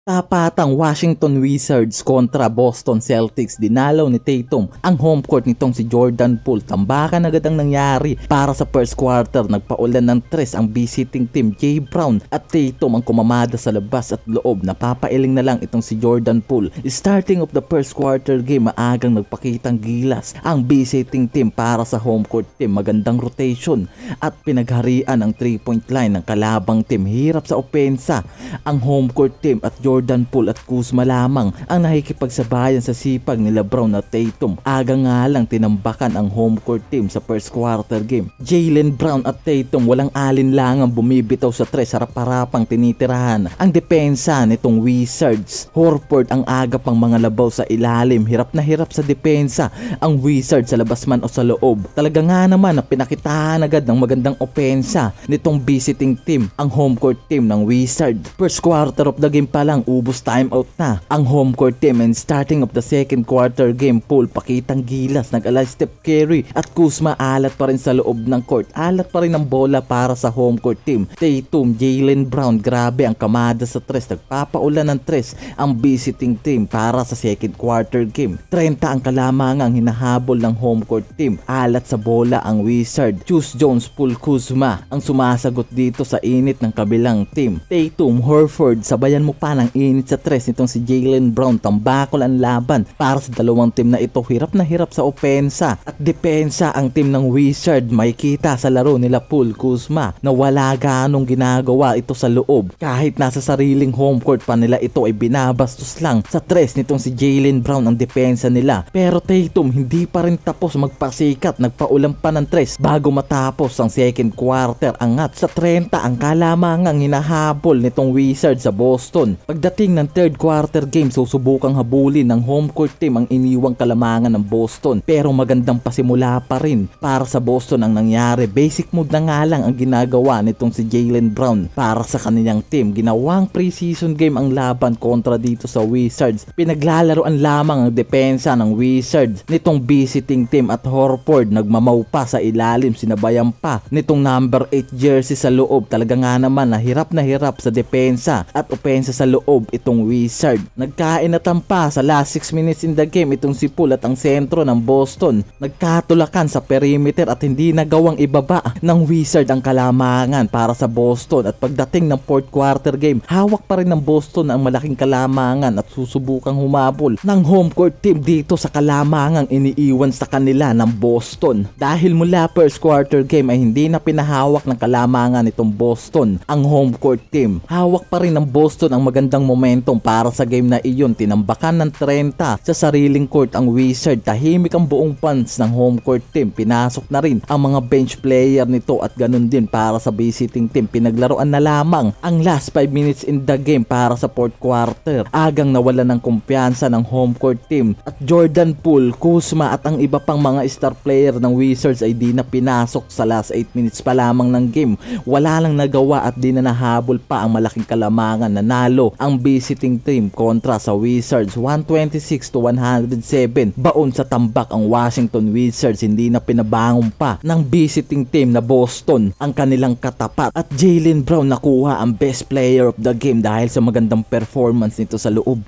Tapatang Washington Wizards kontra Boston Celtics, dinalaw ni Tatum ang home court nitong si Jordan Poole. Tambakan agad ang nangyari para sa first quarter. Nagpaulan ng tres ang visiting team. Jay Brown at Tatum ang kumamada sa labas at loob. Napapailing na lang itong si Jordan Poole. Starting of the first quarter game, maagang nagpakitang gilas ang visiting team para sa home court team. Magandang rotation at pinagharian ang 3-point line ng kalabang team. Hirap sa opensa ang home court team at Jordan Poole at Kuzma lamang ang nakikipagsabayan sa sipag ni Brown at Tatum. Aga nga lang tinambakan ang home court team sa first quarter game. Jaylen Brown at Tatum walang alinlangang bumibitaw sa tres, harap-harapang tinitirahan ang depensa nitong Wizards. Horford ang aga pang mga labaw sa ilalim. Hirap na hirap sa depensa ang Wizards sa labas man o sa loob. Talaga nga naman na pinakitahan agad ng magandang opensa nitong visiting team ang home court team ng Wizards. First quarter of the game pa lang, ubos timeout na ang home court team, and starting of the second quarter game, Poole pakitang gilas, nag-alay Steph Curry at Kuzma alat pa rin sa loob ng court. Alat pa rin ang bola para sa home court team. Tatum, Jaylen Brown, grabe ang kamada sa tres. Nagpapaulan ng tres ang visiting team para sa second quarter game. 30 ang kalamangang hinahabol ng home court team. Alat sa bola ang Wizard. Juice Jones, Poole, Kuzma ang sumasagot dito sa init ng kabilang team. Tatum, Horford, sabayan mo pa ng init sa tres nitong si Jaylen Brown. Tambakol ang laban para sa dalawang team na ito. Hirap na hirap sa opensa at depensa ang team ng Wizard. May kita sa laro nila Poole, Kuzma na wala ganong ginagawa ito sa loob. Kahit nasa sariling home court pa nila ito ay binabastos lang sa tres nitong si Jaylen Brown ang depensa nila. Pero Tatum hindi pa rin tapos magpasikat. Nagpaulan pa ng tres bago matapos ang second quarter. Angat sa 30 ang kalamangang hinahabol nitong Wizard sa Boston. Pagdating ng third quarter game, susubukang habulin ng home court team ang iniwang kalamangan ng Boston. Pero magandang pasimula pa rin para sa Boston ang nangyari. Basic move na nga lang ang ginagawa nitong si Jaylen Brown para sa kanilang team. Ginawang preseason game ang laban kontra dito sa Wizards. Pinaglalaroan lamang ang depensa ng Wizards nitong visiting team at Horford nagmamaw pa sa ilalim. Sinabayan pa nitong number 8 jersey sa loob. Talaga nga naman na hirap sa depensa at opensa sa loob itong Wizard. Nagkain na tampa sa last 6 minutes in the game itong si Poole at ang sentro ng Boston. Nagkatulakan sa perimeter at hindi nagawang ibaba ng Wizard ang kalamangan para sa Boston. At pagdating ng fourth quarter game, hawak pa rin ng Boston ang malaking kalamangan at susubukang humabol ng home court team dito sa kalamangang iniiwan sa kanila ng Boston. Dahil mula first quarter game ay hindi na pinahawak ng kalamangan nitong Boston ang home court team. Hawak pa rin ng Boston ang magandang momentum para sa game na iyon. Tinambakan ng 30 sa sariling court ang Wizard. Tahimik ang buong fans ng home court team. Pinasok na rin ang mga bench player nito at ganun din para sa visiting team. Pinaglaruan na lamang ang last 5 minutes in the game para sa fourth quarter. Agang nawala ng kumpiyansa ng home court team at Jordan Poole, Kuzma at ang iba pang mga star player ng Wizards ay di na pinasok sa last 8 minutes pa lamang ng game. Wala lang nagawa at di na nahabol pa ang malaking kalamangan. Nanalo ang visiting team kontra sa Wizards 126-107. Baon sa tambak ang Washington Wizards. Hindi na pinabangon pa ng visiting team na Boston ang kanilang katapat at Jaylen Brown nakuha ang best player of the game dahil sa magandang performance nito sa loob.